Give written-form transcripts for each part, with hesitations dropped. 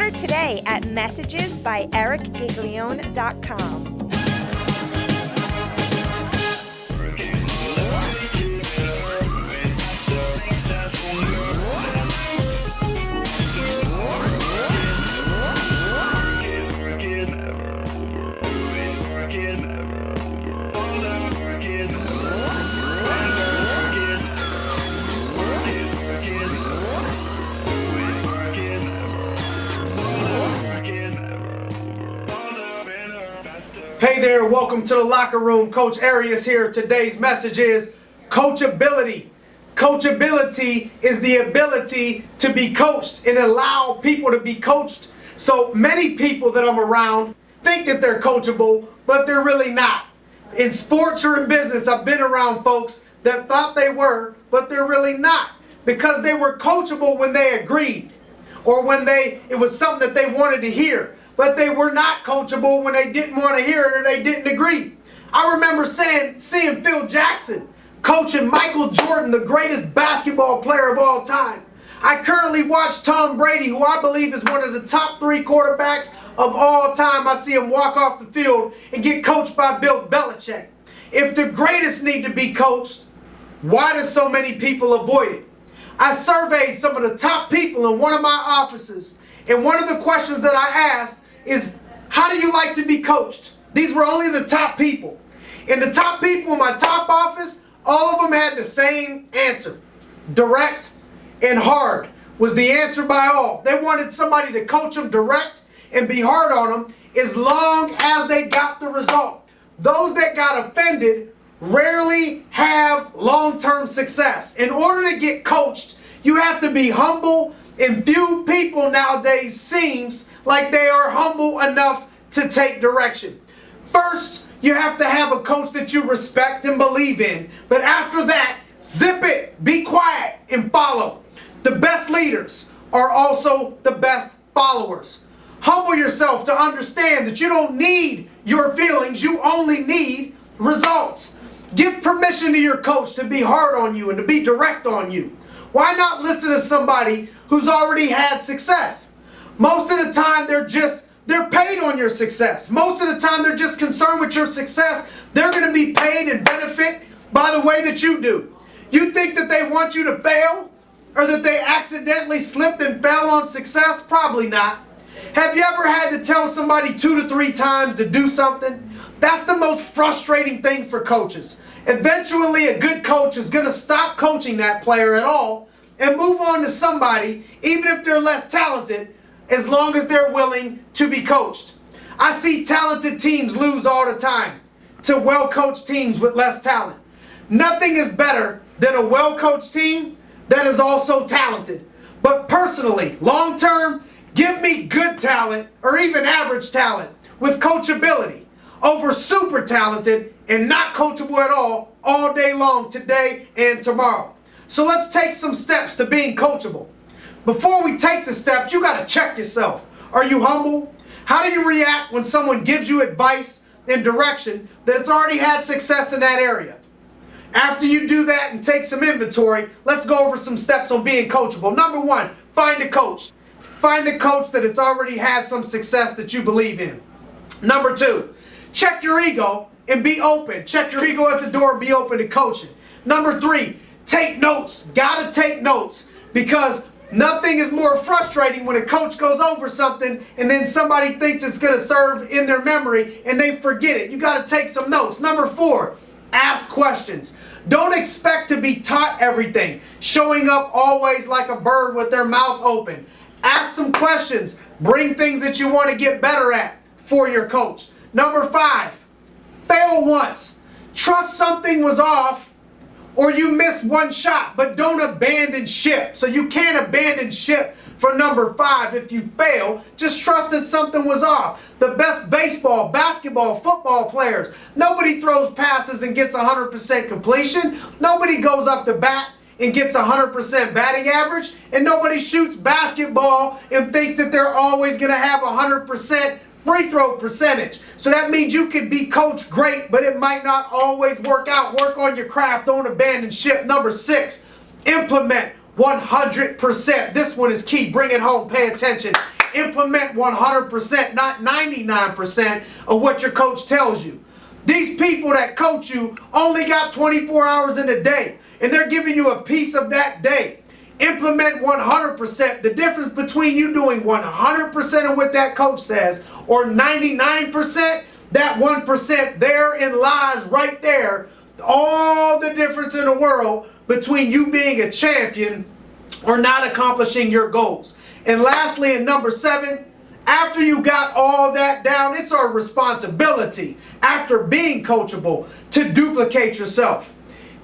Order today at messagesbyericgiglione.com. Hey there, welcome to the locker room. Coach Arias here. Today's message is coachability. Coachability is the ability to be coached and allow people to be coached. So many people that I'm around think that they're coachable, but they're really not. In sports or in business, I've been around folks that thought they were, but they're really not, because they were coachable when they agreed or when it was something that they wanted to hear. But they were not coachable when they didn't want to hear it or they didn't agree. I remember seeing Phil Jackson coaching Michael Jordan, the greatest basketball player of all time. I currently watch Tom Brady, who I believe is one of the top 3 quarterbacks of all time. I see him walk off the field and get coached by Bill Belichick. If the greatest need to be coached, why do so many people avoid it? I surveyed some of the top people in one of my offices, and one of the questions that I asked is, how do you like to be coached? These were only the top people. And the top people in my top office, all of them had the same answer. Direct and hard was the answer by all. They wanted somebody to coach them direct and be hard on them as long as they got the result. Those that got offended rarely have long-term success. In order to get coached, you have to be humble, and few people nowadays seems like they are humble enough to take direction. First, you have to have a coach that you respect and believe in. But after that, zip it, be quiet, and follow. The best leaders are also the best followers. Humble yourself to understand that you don't need your feelings, you only need results. Give permission to your coach to be hard on you and to be direct on you. Why not listen to somebody who's already had success? Most of the time they're paid on your success. Most of the time they're just concerned with your success. They're going to be paid and benefit by the way that you do. You think that they want you to fail, or that they accidentally slipped and fell on success? Probably not. Have you ever had to tell somebody 2 to 3 times to do something? That's the most frustrating thing for coaches. Eventually a good coach is going to stop coaching that player at all and move on to somebody, even if they're less talented, as long as they're willing to be coached. I see talented teams lose all the time to well-coached teams with less talent. Nothing is better than a well-coached team that is also talented. But personally, long-term, give me good talent or even average talent with coachability over super talented and not coachable at all day long, today and tomorrow. So let's take some steps to being coachable. Before we take the steps, you got to check yourself. Are you humble? How do you react when someone gives you advice and direction that's already had success in that area? After you do that and take some inventory, let's go over some steps on being coachable. Number 1, find a coach. Find a coach that has already had some success that you believe in. Number 2, check your ego and be open. Check your ego at the door and be open to coaching. Number 3, take notes. Gotta take notes, because nothing is more frustrating when a coach goes over something and then somebody thinks it's going to serve in their memory and they forget it. You got to take some notes. Number 4, ask questions. Don't expect to be taught everything, showing up always like a bird with their mouth open. Ask some questions. Bring things that you want to get better at for your coach. Number 5, fail once. Trust something was off, or you missed one shot, but don't abandon ship. So you can't abandon ship for number 5 if you fail. Just trust that something was off. The best baseball, basketball, football players, nobody throws passes and gets 100% completion. Nobody goes up to bat and gets 100% batting average. And nobody shoots basketball and thinks that they're always going to have 100% free throw percentage. So that means you could be coached great, but it might not always work out. Work on your craft. Don't abandon ship. Number 6, implement 100%. This one is key. Bring it home. Pay attention. Implement 100%, not 99% of what your coach tells you. These people that coach you only got 24 hours in a day, and they're giving you a piece of that day. Implement 100%. The difference between you doing 100% of what that coach says or 99%, that 1%, therein lies right there all the difference in the world between you being a champion or not accomplishing your goals. And lastly, in number 7, after you got all that down, it's our responsibility, after being coachable, to duplicate yourself.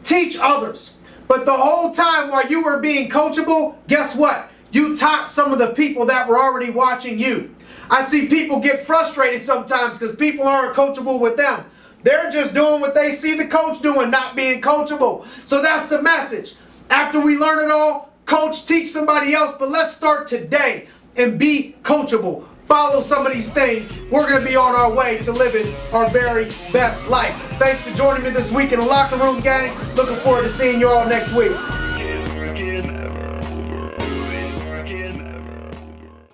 Teach others. But the whole time while you were being coachable, guess what? You taught some of the people that were already watching you. I see people get frustrated sometimes because people aren't coachable with them. They're just doing what they see the coach doing, not being coachable. So that's the message. After we learn it all, coach, teach somebody else, but let's start today and be coachable. Follow some of these things. We're going to be on our way to living our very best life. Thanks for joining me this week in the Locker Room, gang. Looking forward to seeing you all next week.